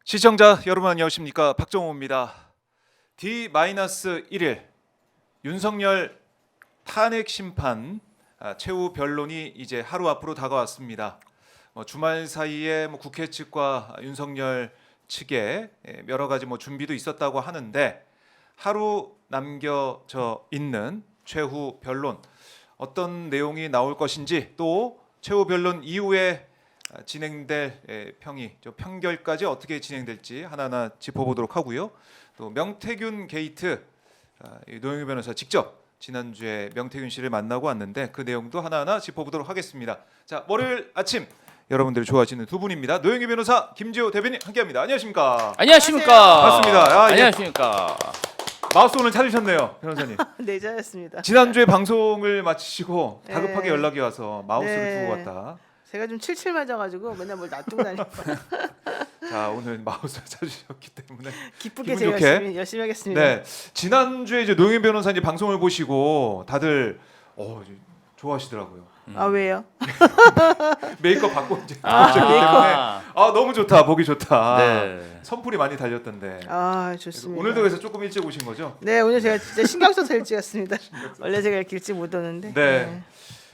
시청자 여러분 안녕하십니까, 박정호입니다. D-1일 윤석열 탄핵 심판 최후 변론이 이제 하루 앞으로 다가왔습니다. 주말 사이에 국회 측과 윤석열 측에 여러 가지 준비도 있었다고 하는데 하루 남겨져 있는 최후 변론, 어떤 내용이 나올 것인지, 또 최후 변론 이후에 진행될 평결까지 어떻게 진행될지 하나하나 짚어보도록 하고요. 또 명태균 게이트, 노영희 변호사 직접 지난주에 명태균 씨를 만나고 왔는데 그 내용도 하나하나 짚어보도록 하겠습니다. 자, 월요일 아침 여러분들이 좋아하시는 두 분입니다. 노영희 변호사, 김지호 대변인 함께합니다. 안녕하십니까? 안녕하십니까? 반갑습니다. 안녕하십니까? 마우스 오늘 찾으셨네요, 변호사님. 네, 잘했습니다. 지난주에 방송을 마치시고 다급하게 네. 연락이 와서 마우스를 네. 두고 왔다. 제가 좀 칠칠 맞아가지고 맨날 뭘 놔두고 다니고 자, 오늘 마우스 찾으셨기 때문에 기쁘게 기분 제가 좋게. 열심히 하겠습니다. 네, 지난주에 이제 노영희 변호사님 방송을 보시고 다들 좋아하시더라고요. 아, 왜요? 메이크업 받고 이제 아, 보셨기 때문에 너무 좋다, 보기 좋다. 네. 선풀이 많이 달렸던데. 아, 좋습니다. 오늘도 그래서 조금 일찍 오신 거죠? 네, 오늘 제가 진짜 신경 써서 일찍 왔습니다. 원래 제가 이렇게 일찍 못 오는데. 네.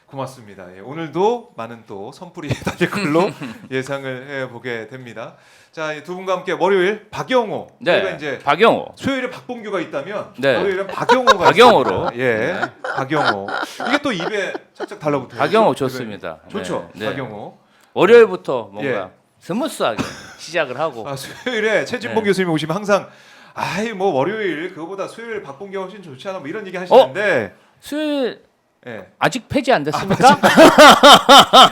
고맙습니다. 예, 오늘도 많은 또 선풀이 달릴 걸로 예상을 해보게 됩니다. 자, 두 분과 함께 월요일 박영호. 저희가 네. 이제 박영호. 수요일에 박봉규가 있다면 네. 월요일은 박영호가 박영호로. 있습니다. 예, 박영호. 이게 또 입에 착착 달라붙어요. 박영호 좋습니다. 좋죠. 네. 박영호. 월요일부터 뭔가 예. 스무스하게 시작을 하고. 수요일에 최진봉 네. 교수님 오시면 항상 월요일 그거보다 수요일 박봉규가 훨씬 좋지 않아, 이런 얘기 하시는데. 수요일 예. 아직 폐지 안 됐습니까?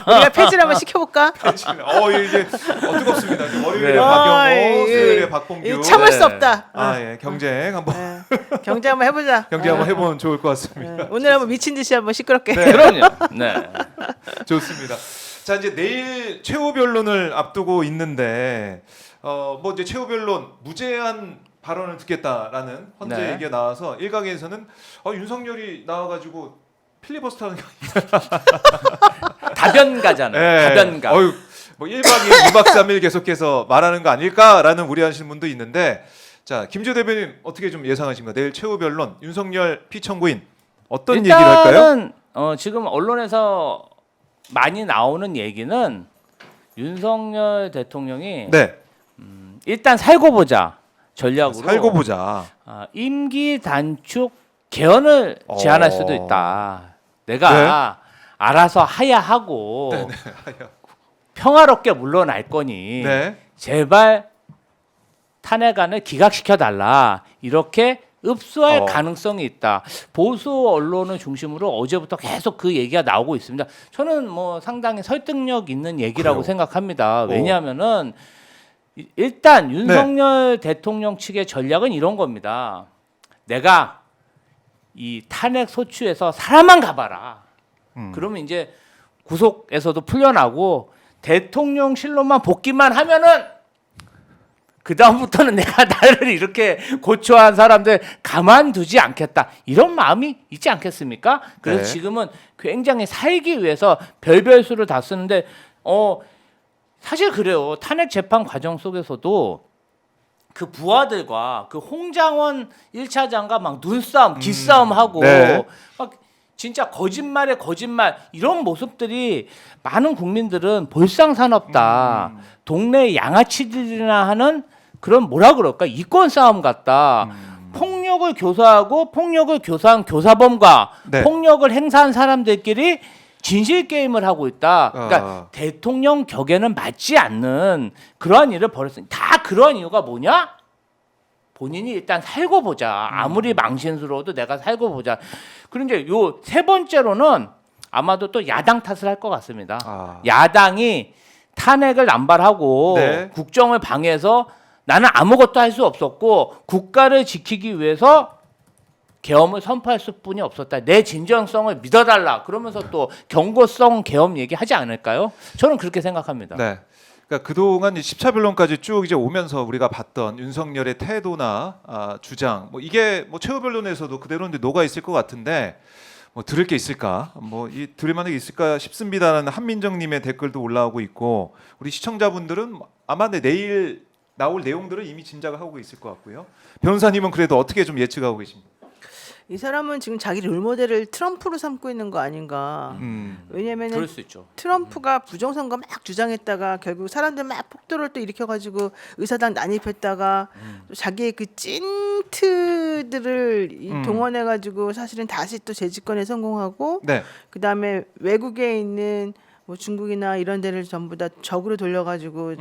우리가 폐지를 한번 시켜볼까? 이게 뜨겁습니다. 월요일에 네. 박영호, 이게- 수요일에 박봉규. 참을 네. 수 없다. 경쟁 한번 경제 한번 해보자. 경쟁 한번 해보면 좋을 것 같습니다. 오늘 한번 미친 듯이 한번 시끄럽게. 네. 그럼요. 네. 좋습니다. 자, 이제 내일 최후 변론을 앞두고 있는데 이제 최후 변론 무제한 발언을 듣겠다라는 헌재 네. 얘기가 나와서 일각에서는 윤석열이 나와가지고 필리버스터하는 게 다변가잖아요. 다변가. 1박 2일, 2박 3일 계속해서 말하는 거 아닐까라는 우려하시는 분도 있는데, 자, 김지호 대변인 어떻게 좀 예상하십니까? 내일 최후 변론 윤석열 피청구인 어떤 얘기를 할까요? 일단은 지금 언론에서 많이 나오는 얘기는 윤석열 대통령이 네, 일단 살고 보자 전략으로 살고 보자. 임기 단축 개헌을 제안할 수도 있다. 내가 알아서 하야하고 평화롭게 물러날 거니 네. 제발 탄핵안을 기각시켜 달라. 이렇게 읍수할 어. 가능성이 있다. 보수 언론을 중심으로 어제부터 계속 그 얘기가 나오고 있습니다. 저는 상당히 설득력 있는 얘기라고 그래요? 생각합니다. 왜냐하면은 일단 윤석열 네. 대통령 측의 전략은 이런 겁니다. 내가 이 탄핵 소추에서 사람만 가봐라. 그러면 이제 구속에서도 풀려나고 대통령실로만 복귀만 하면은 그 다음부터는 내가 나를 이렇게 고초한 사람들 가만두지 않겠다, 이런 마음이 있지 않겠습니까? 그래서 네. 지금은 굉장히 살기 위해서 별별 수를 다 쓰는데 사실 그래요. 탄핵 재판 과정 속에서도 그 부하들과 그 홍장원 1차장과 막 눈싸움, 기싸움 하고 네. 막 진짜 거짓말에 거짓말, 이런 모습들이 많은 국민들은 볼상사납다, 동네 양아치들이나 하는 그런 뭐라 그럴까, 이권 싸움 같다. 폭력을 교사하고 폭력을 교사한 교사범과 네. 폭력을 행사한 사람들끼리 진실 게임을 하고 있다. 그러니까 대통령 격에는 맞지 않는 그러한 일을 벌였습니다. 다 그러한 이유가 뭐냐? 본인이 일단 살고 보자. 아무리 망신스러워도 내가 살고 보자. 그런데 요 세 번째로는 아마도 또 야당 탓을 할 것 같습니다. 야당이 탄핵을 남발하고 네. 국정을 방해해서 나는 아무것도 할 수 없었고 국가를 지키기 위해서 계엄을 선포할 수뿐이 없었다. 내 진정성을 믿어달라. 그러면서 또 경고성 계엄 얘기하지 않을까요? 저는 그렇게 생각합니다. 네. 그러니까 그동안 10차 변론까지 쭉 이제 오면서 우리가 봤던 윤석열의 태도나 주장, 이게 최후 변론에서도 그대로 녹아 있을 것 같은데 들을 게 있을까? 들을 만한 게 있을까 싶습니다라는 한민정님의 댓글도 올라오고 있고, 우리 시청자분들은 아마 내일 나올 내용들을 이미 짐작을 하고 있을 것 같고요. 변호사님은 그래도 어떻게 좀 예측하고 계십니까? 이 사람은 지금 자기 롤모델을 트럼프로 삼고 있는 거 아닌가. 왜냐면은 그럴 수 있죠. 트럼프가 부정선거 막 주장했다가 결국 사람들 막 폭도를 또 일으켜가지고 의사당 난입했다가 또 자기의 그 찐트들을 동원해가지고 사실은 다시 또 재집권에 성공하고 네. 그 다음에 외국에 있는 뭐 중국이나 이런 데를 전부 다 적으로 돌려가지고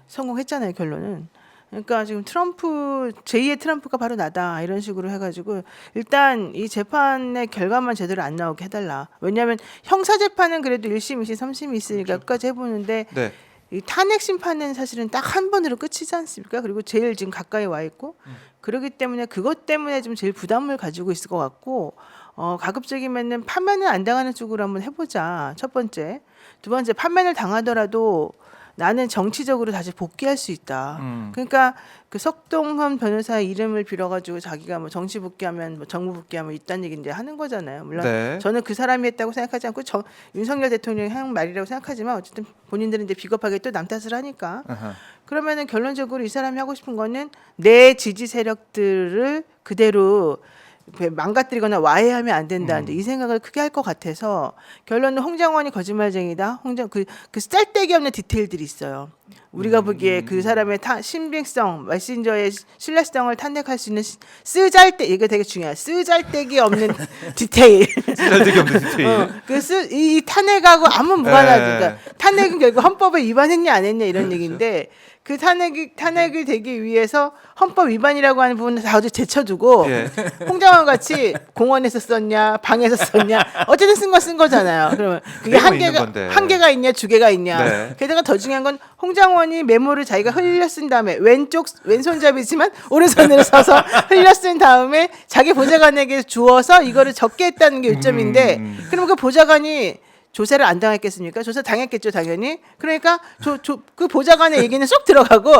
성공했잖아요 결론은. 그러니까 지금 트럼프 제2의 트럼프가 바로 나다 이런 식으로 해가지고 일단 이 재판의 결과만 제대로 안 나오게 해달라. 왜냐하면 형사 재판은 그래도 1심, 2심, 3심이 있으니까 끝까지 해보는데 네. 이 탄핵 심판은 사실은 딱 한 번으로 끝이지 않습니까? 그리고 제일 지금 가까이 와 있고 그렇기 때문에 그것 때문에 좀 제일 부담을 가지고 있을 것 같고 가급적이면은 판매는 안 당하는 쪽으로 한번 해보자. 첫 번째, 두 번째 판매를 당하더라도 나는 정치적으로 다시 복귀할 수 있다. 그러니까 그 석동현 변호사의 이름을 빌어가지고 자기가 뭐 정치 복귀하면 뭐 정부 복귀하면 있다는 얘기 이제 하는 거잖아요. 물론 네. 저는 그 사람이 했다고 생각하지 않고 윤석열 대통령이 한 말이라고 생각하지만 어쨌든 본인들은 이제 비겁하게 또 남 탓을 하니까 아하. 그러면은 결론적으로 이 사람이 하고 싶은 거는 내 지지 세력들을 그대로 망가뜨리거나 와해하면 안 된다는데 이 생각을 크게 할 것 같아서 결론은 홍장원이 거짓말쟁이다. 그 쓸데기 없는 디테일들이 있어요. 우리가 보기에 그 사람의 신빙성, 메신저의 신뢰성을 탄핵할 수 있는 쓰잘데 이게 되게 중요해. 쓰잘데기 없는 디테일. 쓰잘데기 없는 디테일. 이 탄핵하고 아무 무관하지. 네. 그러니까 탄핵은 결국 헌법에 위반했냐 안 했냐 이런 얘기인데 그 탄핵이 되기 위해서 헌법 위반이라고 하는 부분은 다 어디 제쳐두고 예. 홍장원 같이 공원에서 썼냐 방에서 썼냐 어쨌든 쓴 거잖아요. 그러면 그게 메모 있는 건데. 한 개가 있냐 두 개가 있냐. 네. 게다가 더 중요한 건 홍장원이 메모를 자기가 흘려 쓴 다음에 왼손잡이지만 오른손으로 서서 흘려 쓴 다음에 자기 보좌관에게 주어서 이거를 적게 했다는 게 요점인데 그러면 그 보좌관이 조사를 안 당했겠습니까? 조사 당했겠죠, 당연히. 그러니까 그 보좌관의 얘기는 쏙 들어가고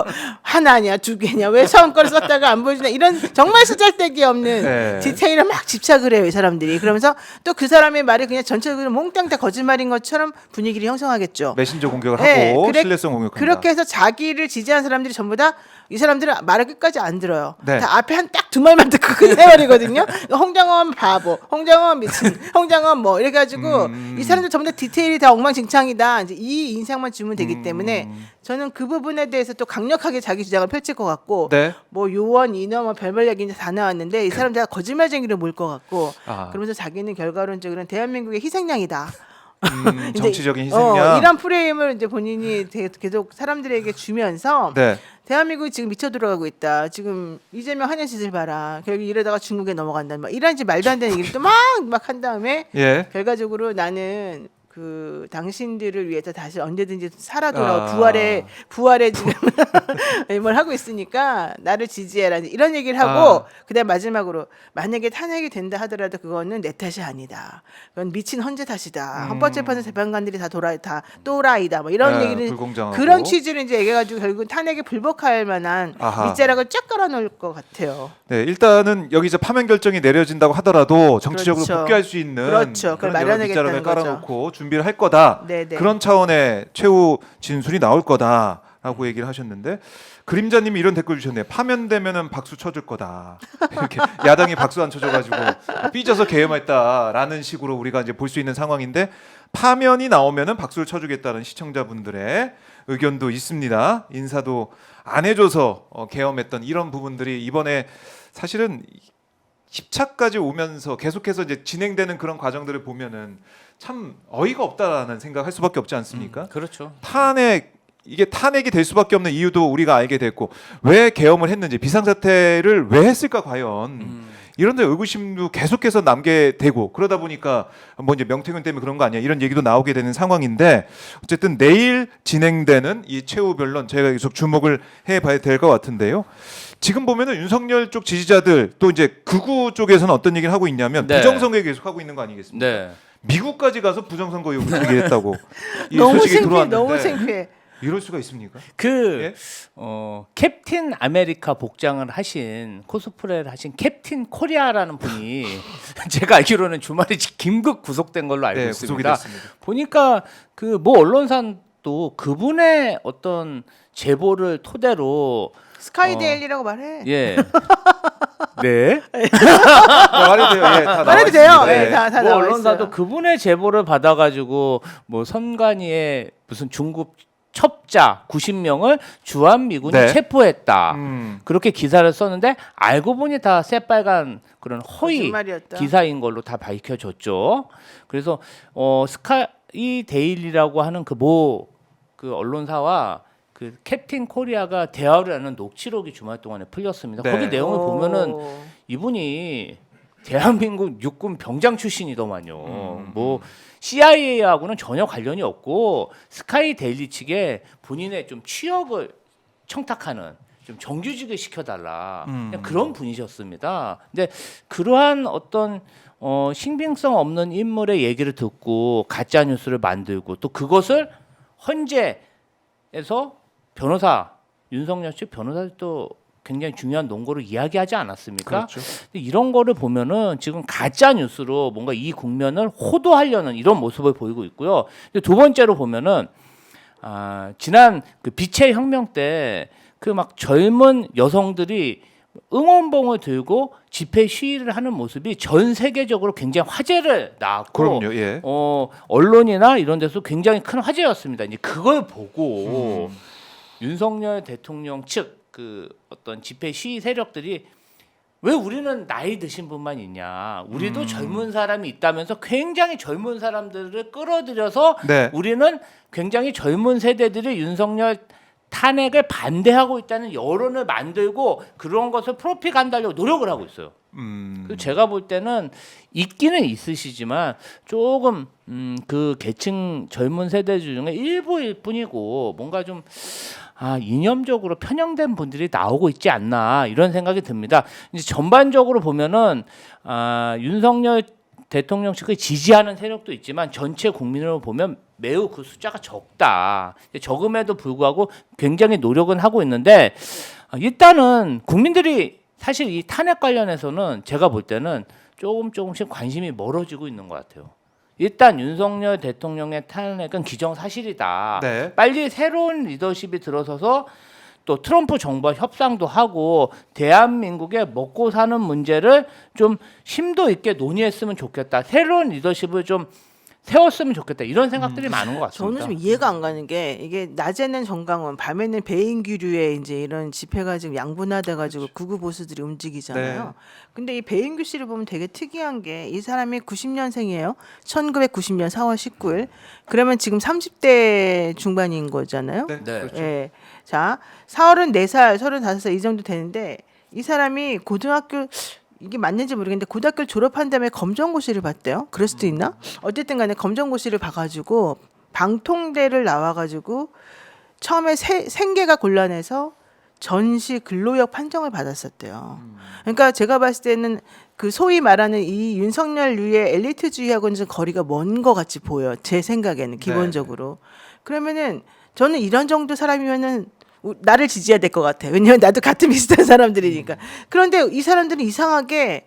하나냐, 두 개냐, 왜 처음 걸 썼다가 안 보여주냐 이런 정말 쓰잘데기 없는 네. 디테일을 막 집착을 해요, 이 사람들이. 그러면서 또 그 사람의 말이 그냥 전체적으로 몽땅 다 거짓말인 것처럼 분위기를 형성하겠죠. 메신저 공격을 네, 하고 신뢰성 공격한다. 그렇게 해서 자기를 지지한 사람들이 전부 다 이 사람들은 말을 끝까지 안 들어요. 네. 다 앞에 한 딱 두 말만 듣고 끝내버리거든요. 홍장원 바보, 홍장원 미친, 홍장원 뭐 이래 가지고 이 사람들 전부 다 디테일이 다 엉망진창이다. 이제 이 인상만 주면 되기 때문에 저는 그 부분에 대해서 또 강력하게 자기 주장을 펼칠 것 같고 네. 뭐 요원, 인원, 뭐 별별 얘기 이제 다 나왔는데 이 사람들 다 거짓말쟁이로 몰 것 같고 아. 그러면서 자기는 결과론적으로는 대한민국의 희생양이다. 이제, 정치적인 희생양. 이런 프레임을 이제 본인이 계속 사람들에게 주면서 네. 대한민국이 지금 미쳐 들어가고 있다. 지금 이재명 한현 짓을 봐라. 결국 이러다가 중국에 넘어간다. 막 이런 이제 말도 안 되는 얘기를 또 막 한 다음에 예. 결과적으로 나는 그 당신들을 위해서 다시 언제든지 살아 돌아오 부활의 지금 뭘 하고 있으니까 나를 지지해라 이런 얘기를 하고 그다음 마지막으로 만약에 탄핵이 된다 하더라도 그거는 내 탓이 아니다. 그건 미친 헌재 탓이다. 헌법재판소 재판관들이 다 또라이다. 뭐 이런 얘기를 불공정하고. 그런 취지를 이제 얘기해가지고 결국 탄핵에 불복할 만한 아하. 밑자락을 쫙 깔아놓을 것 같아요. 네, 일단은 여기서 파면 결정이 내려진다고 하더라도 정치적으로 그렇죠. 복귀할 수 있는 그렇죠. 그걸 그런 여러 마련하겠다는 밑자락을 거죠. 깔아놓고 준비를 할 거다. 네네. 그런 차원의 최후 진술이 나올 거다라고 얘기를 하셨는데 그림자님이 이런 댓글 주셨네요. 파면되면은 박수 쳐줄 거다. 이렇게 야당이 박수 안 쳐줘가지고 삐져서 계엄했다라는 식으로 우리가 이제 볼 수 있는 상황인데 파면이 나오면은 박수를 쳐주겠다는 시청자분들의 의견도 있습니다. 인사도 안 해줘서 계엄했던 이런 부분들이 이번에 사실은 10차까지 오면서 계속해서 이제 진행되는 그런 과정들을 보면은 참 어이가 없다라는 생각할 수밖에 없지 않습니까? 그렇죠. 이게 탄핵이 될 수밖에 없는 이유도 우리가 알게 됐고 왜 계엄을 했는지 비상사태를 왜 했을까 과연 이런데 의구심도 계속해서 남게 되고 그러다 보니까 뭐 이제 명태균 때문에 그런 거 아니야 이런 얘기도 나오게 되는 상황인데 어쨌든 내일 진행되는 이 최후 변론 저희가 계속 주목을 해봐야 될 것 같은데요. 지금 보면은 윤석열 쪽 지지자들 또 이제 극우 쪽에서는 어떤 얘기를 하고 있냐면 네. 부정선거 계속 하고 있는 거 아니겠습니까? 네. 미국까지 가서 부정선거 의혹을 제기했다고 이 너무 소식이 창피해, 들어왔는데 너무 창피해. 이럴 수가 있습니까? 그 예? 캡틴 아메리카 복장을 하신 코스프레를 하신 캡틴 코리아라는 분이 제가 알기로는 주말에 긴급 구속된 걸로 알고 네, 구속이 있습니다. 됐습니다. 보니까 그 뭐 언론사도 그분의 어떤 제보를 토대로 스카이데일리라고 말해. 예. 네. 말이 돼요. 예, 다 말해도 나와 돼요. 있습니다. 네, 예. 다 뭐 나와 언론사도 있어요. 그분의 제보를 받아가지고 뭐 선관위의 무슨 중국 첩자 90명을 주한미군이 네. 체포했다. 음. 그렇게 기사를 썼는데 알고 보니 다 새빨간 그런 허위 거짓말이었다. 기사인 걸로 다 밝혀졌죠. 그래서 스카이 데일리라고 하는 그 언론사와 그 캡틴 코리아가 대화를 하는 녹취록이 주말 동안에 풀렸습니다. 네. 거기 내용을 보면은 오. 이분이 대한민국 육군 병장 출신이더만요. 뭐 CIA하고는 전혀 관련이 없고 스카이 데일리 측에 본인의 좀 취업을 청탁하는 좀 정규직을 시켜달라 그냥 그런 분이셨습니다. 근데 그러한 어떤 신빙성 없는 인물의 얘기를 듣고 가짜 뉴스를 만들고 또 그것을 헌재에서 변호사 윤석열 측 변호사들도 굉장히 중요한 논거를 이야기하지 않았습니까? 그렇죠. 근데 이런 거를 보면은 지금 가짜 뉴스로 뭔가 이 국면을 호도하려는 이런 모습을 보이고 있고요. 근데 두 번째로 보면은 지난 그 빛의 혁명 때 그 막 젊은 여성들이 응원봉을 들고 집회 시위를 하는 모습이 전 세계적으로 굉장히 화제를 낳았고 그럼요. 예. 언론이나 이런 데서 굉장히 큰 화제였습니다. 이제 그걸 보고 윤석열 대통령 측 그 어떤 집회 시위 세력들이 왜 우리는 나이 드신 분만 있냐? 우리도 젊은 사람이 있다면서 굉장히 젊은 사람들을 끌어들여서 네. 우리는 굉장히 젊은 세대들이 윤석열 탄핵을 반대하고 있다는 여론을 만들고 그런 것을 프로피간다려고 노력을 하고 있어요. 그래서 제가 볼 때는 있기는 있으시지만 조금 그 계층 젊은 세대 중에 일부일 뿐이고 뭔가 좀 이념적으로 편향된 분들이 나오고 있지 않나 이런 생각이 듭니다. 이제 전반적으로 보면은 윤석열 대통령 측을 지지하는 세력도 있지만 전체 국민으로 보면 매우 그 숫자가 적다. 적음에도 불구하고 굉장히 노력은 하고 있는데 일단은 국민들이 사실 이 탄핵 관련해서는 제가 볼 때는 조금씩 관심이 멀어지고 있는 것 같아요. 일단 윤석열 대통령의 탄핵은 기정사실이다. 네. 빨리 새로운 리더십이 들어서서 또 트럼프 정부와 협상도 하고 대한민국의 먹고 사는 문제를 좀 심도 있게 논의했으면 좋겠다. 새로운 리더십을 좀 세웠으면 좋겠다. 이런 생각들이 많은 것 같습니다. 저는 좀 이해가 안 가는 게 이게 낮에는 정강원, 밤에는 배인규류의 이제 이런 집회가 지금 양분화돼 가지고 극우 보수들이 움직이잖아요. 네. 근데 이 배인규 씨를 보면 되게 특이한 게 이 사람이 90년생이에요. 1990년 4월 19일. 그러면 지금 30대 중반인 거잖아요. 네. 네. 그렇죠. 예. 자, 34살, 35살 이 정도 되는데 이 사람이 고등학교 이게 맞는지 모르겠는데 고등학교를 졸업한 다음에 검정고시를 봤대요. 그럴 수도 있나? 어쨌든 간에 검정고시를 봐가지고 방통대를 나와가지고 처음에 생계가 곤란해서 전시 근로역 판정을 받았었대요. 그러니까 제가 봤을 때는 그 소위 말하는 이 윤석열류의 엘리트주의하고는 좀 거리가 먼 것 같이 보여요. 제 생각에는 기본적으로. 그러면은 저는 이런 정도 사람이면은 나를 지지해야 될 것 같아. 왜냐하면 나도 같은 비슷한 사람들이니까. 그런데 이 사람들은 이상하게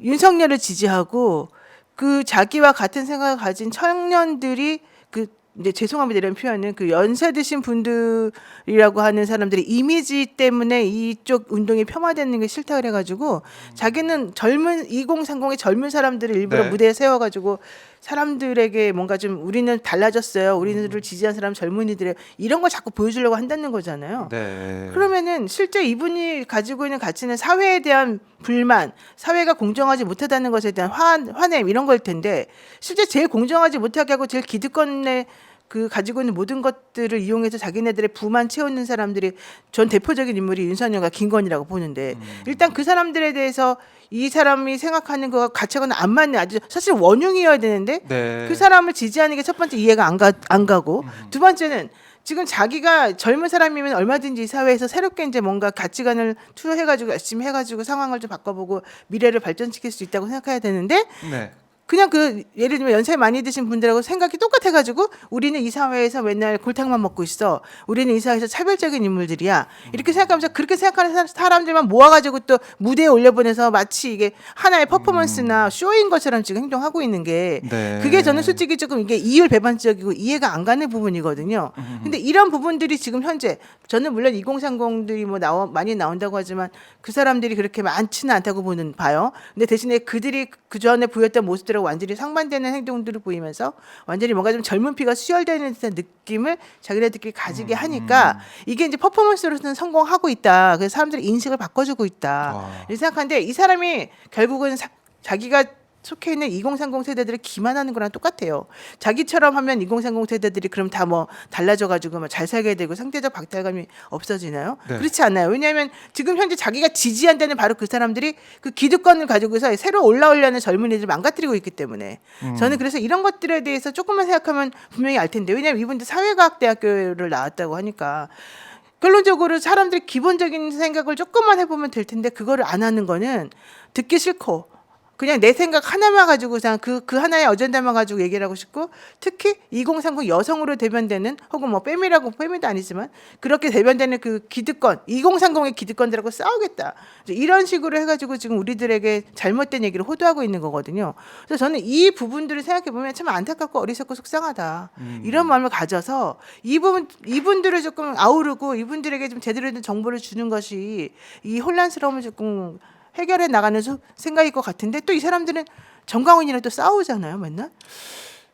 윤석열을 지지하고 그 자기와 같은 생각을 가진 청년들이 그 이제 죄송합니다 이런 표현은 그 연세 드신 분들이라고 하는 사람들이 이미지 때문에 이쪽 운동이 폄하되는 게 싫다 그래가지고 자기는 젊은 2030의 젊은 사람들을 일부러 네. 무대에 세워가지고 사람들에게 뭔가 좀 우리는 달라졌어요. 우리를 지지한 사람 젊은이들의 이런 걸 자꾸 보여주려고 한다는 거잖아요. 네. 그러면은 실제 이분이 가지고 있는 가치는 사회에 대한 불만, 사회가 공정하지 못하다는 것에 대한 화냄 이런 걸 텐데 실제 제일 공정하지 못하게 하고 제일 기득권에 그 가지고 있는 모든 것들을 이용해서 자기네들의 부만 채우는 사람들이 전 대표적인 인물이 윤석열과 김건희라고 보는데 일단 그 사람들에 대해서 이 사람이 생각하는 거가 가치관은 안 맞는 아주 사실 원흉이어야 되는데 네. 그 사람을 지지하는 게 첫 번째 이해가 안 가고 두 번째는 지금 자기가 젊은 사람이면 얼마든지 이 사회에서 새롭게 이제 뭔가 가치관을 투여해가지고 열심히 해가지고 상황을 좀 바꿔보고 미래를 발전시킬 수 있다고 생각해야 되는데 네. 그냥 그 예를 들면 연세 많이 드신 분들하고 생각이 똑같아가지고 우리는 이 사회에서 맨날 골탕만 먹고 있어. 우리는 이 사회에서 차별적인 인물들이야. 이렇게 생각하면서 그렇게 생각하는 사람들만 모아가지고 또 무대에 올려보내서 마치 이게 하나의 퍼포먼스나 쇼인 것처럼 지금 행동하고 있는 게 네. 그게 저는 솔직히 조금 이게 이율배반적이고 이해가 안 가는 부분이거든요. 근데 이런 부분들이 지금 현재 저는 물론 2030들이 뭐 많이 나온다고 하지만 그 사람들이 그렇게 많지는 않다고 봐요. 근데 대신에 그들이 그 전에 보였던 모습들하고 완전히 상반되는 행동들을 보이면서 완전히 뭔가 좀 젊은 피가 수혈되는 듯한 느낌을 자기네들끼리 가지게 하니까 이게 이제 퍼포먼스로서는 성공하고 있다. 그래서 사람들이 인식을 바꿔주고 있다. 이렇게 생각하는데 이 사람이 결국은 자기가 속해 있는 2030 세대들을 기만하는 거랑 똑같아요. 자기처럼 하면 2030 세대들이 그럼 다 뭐 달라져가지고 뭐 잘 살게 되고 상대적 박탈감이 없어지나요? 네. 그렇지 않아요. 왜냐하면 지금 현재 자기가 지지한다는 바로 그 사람들이 그 기득권을 가지고서 새로 올라오려는 젊은이들을 망가뜨리고 있기 때문에 저는 그래서 이런 것들에 대해서 조금만 생각하면 분명히 알 텐데 왜냐하면 이분들 사회과학대학교를 나왔다고 하니까 결론적으로 사람들이 기본적인 생각을 조금만 해보면 될 텐데 그거를 안 하는 거는 듣기 싫고 그냥 내 생각 하나만 가지고 그냥 그 하나의 어젠다만 가지고 얘기를 하고 싶고 특히 2030 여성으로 대변되는 혹은 뭐 빼미도 아니지만 그렇게 대변되는 그 기득권 2030의 기득권들하고 싸우겠다 이런 식으로 해가지고 지금 우리들에게 잘못된 얘기를 호도하고 있는 거거든요. 그래서 저는 이 부분들을 생각해 보면 참 안타깝고 어리석고 속상하다 이런 마음을 가져서 이분들을 조금 아우르고 이분들에게 좀 제대로 된 정보를 주는 것이 이 혼란스러움을 조금 해결해 나가는 생각일 것 같은데 또 이 사람들은 정광훈이랑 또 싸우잖아요, 맨날.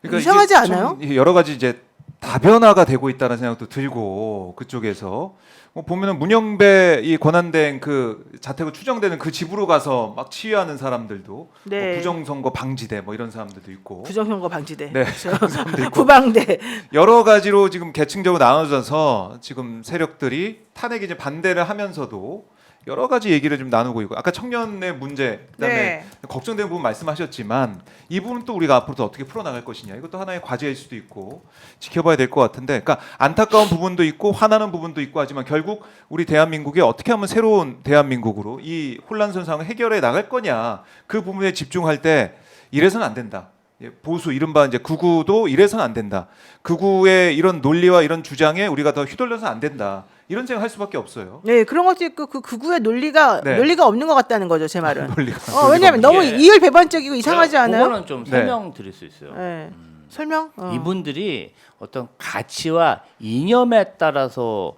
그러니까 이상하지 이게 않아요? 좀 여러 가지 이제 다변화가 되고 있다는 생각도 들고 그쪽에서 뭐 보면은 문영배 이 권한대행 그 자택을 추정되는 그 집으로 가서 막 치유하는 사람들도 네. 뭐 부정선거 방지대 뭐 이런 사람들도 있고 부정선거 방지대, 네, 그렇죠. 구방대. 여러 가지로 지금 계층적으로 나눠져서 지금 세력들이 탄핵에 이제 반대를 하면서도 여러 가지 얘기를 좀 나누고 있고 아까 청년의 문제 그다음에 네. 걱정되는 부분 말씀하셨지만 이 부분 또 우리가 앞으로 어떻게 풀어나갈 것이냐 이것도 하나의 과제일 수도 있고 지켜봐야 될 것 같은데 그러니까 안타까운 부분도 있고 화나는 부분도 있고 하지만 결국 우리 대한민국이 어떻게 하면 새로운 대한민국으로 이 혼란스러운 상황을 해결해 나갈 거냐 그 부분에 집중할 때 이래서는 안 된다. 보수 이른바 이제 극우도 이래서는 안 된다. 극우의 이런 논리와 이런 주장에 우리가 더 휘둘려서 안 된다. 이런 생각할 수밖에 없어요. 네, 그런 것도 있고 그 극우의 논리가 네. 논리가 없는 것 같다는 거죠, 제 말은. 논리가 왜냐하면 없는 너무 게. 이율배반적이고 이상하지 않아요? 그거는 좀 설명드릴 수 있어요. 네. 설명? 이분들이 어떤 가치와 이념에 따라서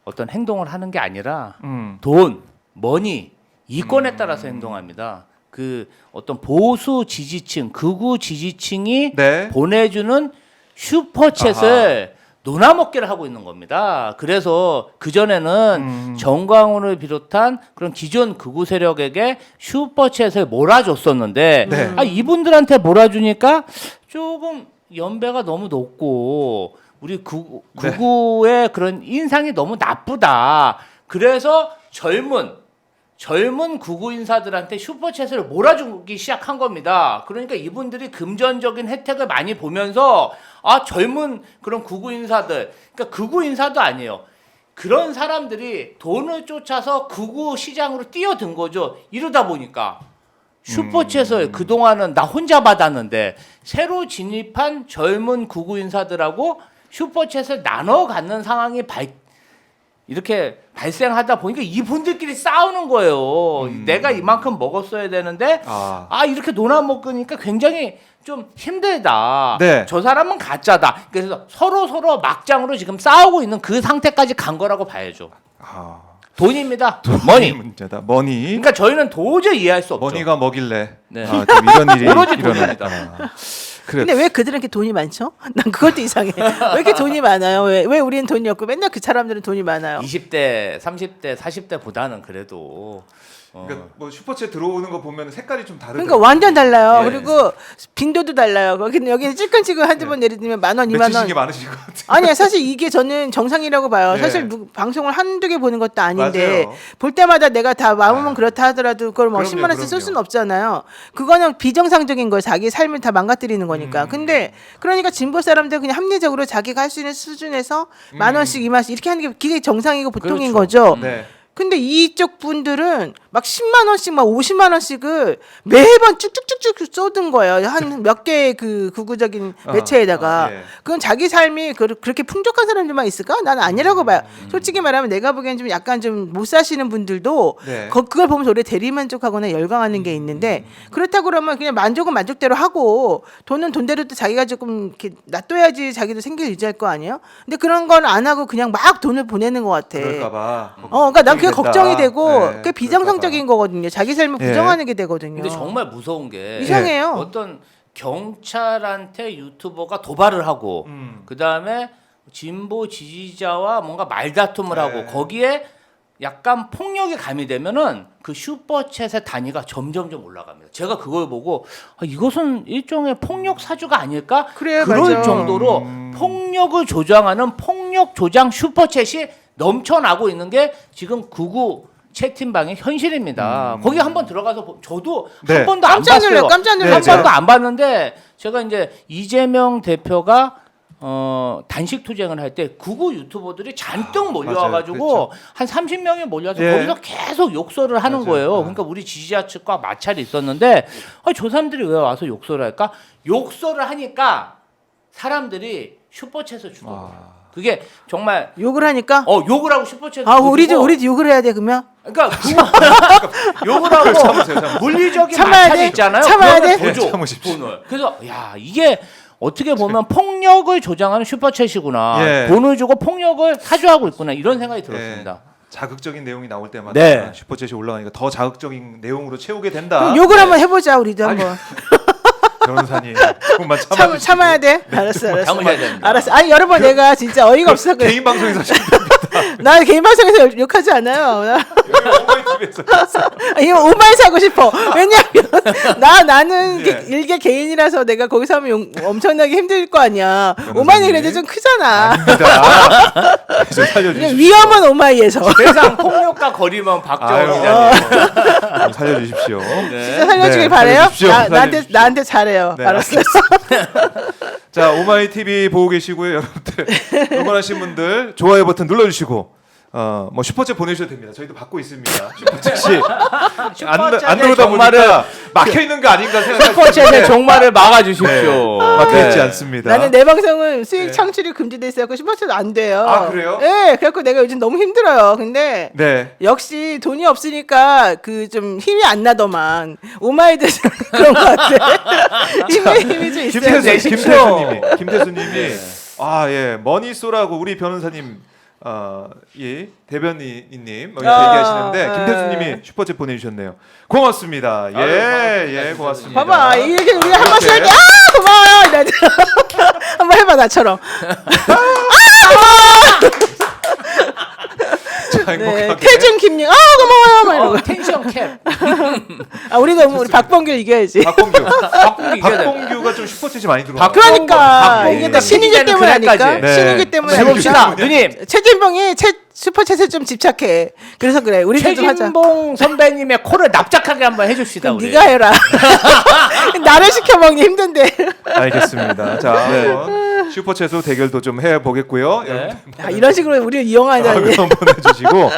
어떤 행동을 하는 게 아니라 돈, 머니, 이권에 따라서 행동합니다. 그 어떤 보수 지지층, 극우 지지층이 네. 보내주는 슈퍼챗을 논아먹기를 하고 있는 겁니다. 그래서 그전에는 정광훈을 비롯한 그런 기존 극우 세력에게 슈퍼챗을 몰아줬었는데 네. 이분들한테 몰아주니까 조금 연배가 너무 높고 우리 극우의 그런 인상이 너무 나쁘다. 그래서 젊은 극우 인사들한테 슈퍼챗을 몰아주기 시작한 겁니다. 그러니까 이분들이 금전적인 혜택을 많이 보면서 젊은 그런 극우 인사들, 그러니까 극우 인사도 아니에요. 그런 사람들이 돈을 쫓아서 극우 시장으로 뛰어든 거죠. 이러다 보니까 슈퍼챗을 그동안은 나 혼자 받았는데 새로 진입한 젊은 극우 인사들하고 슈퍼챗을 나눠 갖는 상황이 이렇게 발생하다 보니까 이분들끼리 싸우는 거예요. 내가 이만큼 먹었어야 되는데 이렇게 논아 먹으니까 굉장히 좀 힘들다. 네. 저 사람은 가짜다. 그래서 서로 막장으로 지금 싸우고 있는 그 상태까지 간 거라고 봐야죠. 돈입니다. 머니. 문제다. 머니. 그러니까 저희는 도저히 이해할 수 없죠. 머니가 뭐길래 네. 좀 이런 일이 오로지 일어나. 돈입니다. 그래. 근데 왜 그들은 이렇게 돈이 많죠? 난 그것도 이상해. 왜 이렇게 돈이 많아요? 왜 우리는 돈이 없고 맨날 그 사람들은 돈이 많아요? 20대, 30대, 40대보다는 그래도 그러니까 뭐 슈퍼챗 들어오는 거 보면 색깔이 좀 다르죠. 그러니까 완전 달라요. 예. 그리고 빈도도 달라요. 여기는 찔끔찔끔 한두 번 예를 들면 10,000원, 2만 맺히신 원. 게 많으신 것 같아요. 아니야, 사실 이게 저는 정상이라고 봐요. 네. 사실 방송을 한두 개 보는 것도 아닌데 맞아요. 볼 때마다 내가 다 마음은 그렇다 하더라도 그걸 뭐 그럼요, 10만 원씩 쓸 그럼요. 수는 없잖아요. 그거는 비정상적인 거예요. 자기 삶을 다 망가뜨리는 거니까. 근데 그러니까 진보 사람들 그냥 합리적으로 자기가 할 수 있는 수준에서 10,000원씩, 2만 원씩 이렇게 하는 게 그게 정상이고 보통인 그렇죠. 거죠. 네. 근데 이쪽 분들은 막 10만 원씩 막 50만 원씩을 매번 쭉쭉쭉쭉 쏟은 거예요. 한 몇 개의 그 구구적인 매체에다가. 예. 그건 자기 삶이 그렇게 풍족한 사람들만 있을까? 나는 아니라고 봐요. 솔직히 말하면 내가 보기엔 좀 약간 좀 못 사시는 분들도 네. 그걸 보면서 오래 대리만족하거나 열광하는 게 있는데 그렇다고 그러면 그냥 만족은 만족대로 하고 돈은 돈대로 또 자기가 조금 이렇게 놔둬야지 자기도 생계를 유지할 거 아니에요? 근데 그런 건 안 하고 그냥 막 돈을 보내는 것 같아. 그럴까봐. 그러니까 난 그게 된다. 걱정이 되고 네, 그게 비정상적인 거거든요. 자기 삶을 예. 부정하는 게 되거든요. 근데 정말 무서운 게 이상해요. 어떤 경찰한테 유튜버가 도발을 하고 그 다음에 진보 지지자와 뭔가 말다툼을 네. 하고 거기에 약간 폭력이 가미되면은 그 슈퍼챗의 단위가 점점점 올라갑니다. 제가 그걸 보고 이것은 일종의 폭력 사주가 아닐까? 그래요, 그럴 맞아. 정도로 폭력을 조장하는 폭력 조장 슈퍼챗이 넘쳐나고 있는 게 지금 구구 채팅방의 현실입니다. 거기 한번 들어가서 저도 네. 한 번도 안 깜짝 봤어요. 놀라요, 깜짝 놀라요. 한 번도 안 봤는데 제가 이제 이재명 대표가 단식 투쟁을 할 때 구구 유튜버들이 잔뜩 몰려와가지고 맞아요. 한 30명이 몰려서 예. 거기서 계속 욕설을 하는 맞아요. 거예요. 그러니까 우리 지지자 측과 마찰이 있었는데 저 사람들이 왜 와서 욕설을 할까? 욕설을 하니까 사람들이 슈퍼챗을 주고 그게 정말 욕을 하니까 욕을 하고 슈퍼챗을 우리도 욕을 해야 돼 그러면 그러니까 욕을 하고 참으세요. 물리적인 참아야 마찰이 돼? 있잖아요. 참아야 그러면 돼? 더 줘, 네, 참으십시오. 돈을. 그래서 야 이게 어떻게 보면 폭력을 조장하는 슈퍼챗이구나. 예. 돈을 주고 폭력을 사주하고 있구나. 이런 생각이 들었습니다. 자극적인 내용이 나올 때마다 네. 슈퍼챗이 올라가니까 더 자극적인 내용으로 채우게 된다. 그럼 욕을 한번 해보자 우리도 한번 변호사님 조금만 참아. 참아야 돼. 알았어. 참으셔야 됩니다. 알았어. 아니 여러분 내가 진짜 어이가 없어 그래. 개인 방송에서 하시는 나 개인 방송에서 욕하지 않아요. 어머니 TV에서 이거 오마이 사고 싶어. 왜냐면 나는 일개 개인이라서 내가 거기서 하면 엄청나게 힘들 거 아니야. 오마이는 그래도 좀 크잖아. 아닙니다. 좀 살려주십시오. 위험은 오마이에서. 세상 폭력과 거리면 박정원 아유. 기자님. 좀 살려주십시오. 진짜 살려주길 네, 바래요. 살려주십시오. 나한테 잘해요. 네, 알았어. 자, 오마이 TV 보고 계시고요, 여러분들. 응원하신 분들 좋아요 버튼 눌러주시고. 뭐 슈퍼챗 보내주셔도 됩니다. 저희도 받고 있습니다. 슈퍼챗이 안 들어오다 보니까 막혀 있는 거 아닌가 슈퍼챗의 종말을 막아주십시오. 막혀 있지 않습니다. 나는 내 방송은 수익 창출이 금지돼 있어서 슈퍼챗 안 돼요. 아, 그래요? 네, 그래갖고 내가 요즘 너무 힘들어요. 근데 네. 역시 돈이 없으니까 그 좀 힘이 안 나더만 오마이드 그런 것 같아. 힘이 좀 있어요. 김태수님이 예 머니소라고 우리 변호사님 이 대변인님 이렇게 얘기하시는데 김태수님이 슈퍼챗 보내주셨네요. 고맙습니다. 예 고맙습니다. 봐봐 이렇게 우리가 한 번씩 할게 고마워요 이래. 한번 해봐 나처럼. 자, 네, 행복하게. 태준 김님 고마워요 막 이러고. 텐션 캡. 우리 박범규 이겨야지. 박봉규. 박봉규 이겨야 돼. 박봉규가 좀 슈퍼챗이 많이 들어와요. 그러니까 박범규. 이게 다 신인기 기자는 때문에 아닐까? 그날까지. 네. 신인기 때문에 해봅시다. 아닐까? 누님. 최진봉이 슈퍼챗에 좀 집착해. 그래서 그래. 우리도 좀 하자. 최진봉 선배님의 코를 납작하게 한번 해줍시다. 우리. 네가 해라. 나를 시켜 먹니 힘든데. 알겠습니다. 자, 한번 슈퍼챗으로 대결도 좀 해보겠고요. 네. 여러분 이런 식으로 우리를 이용하다니. 한번 보내주시고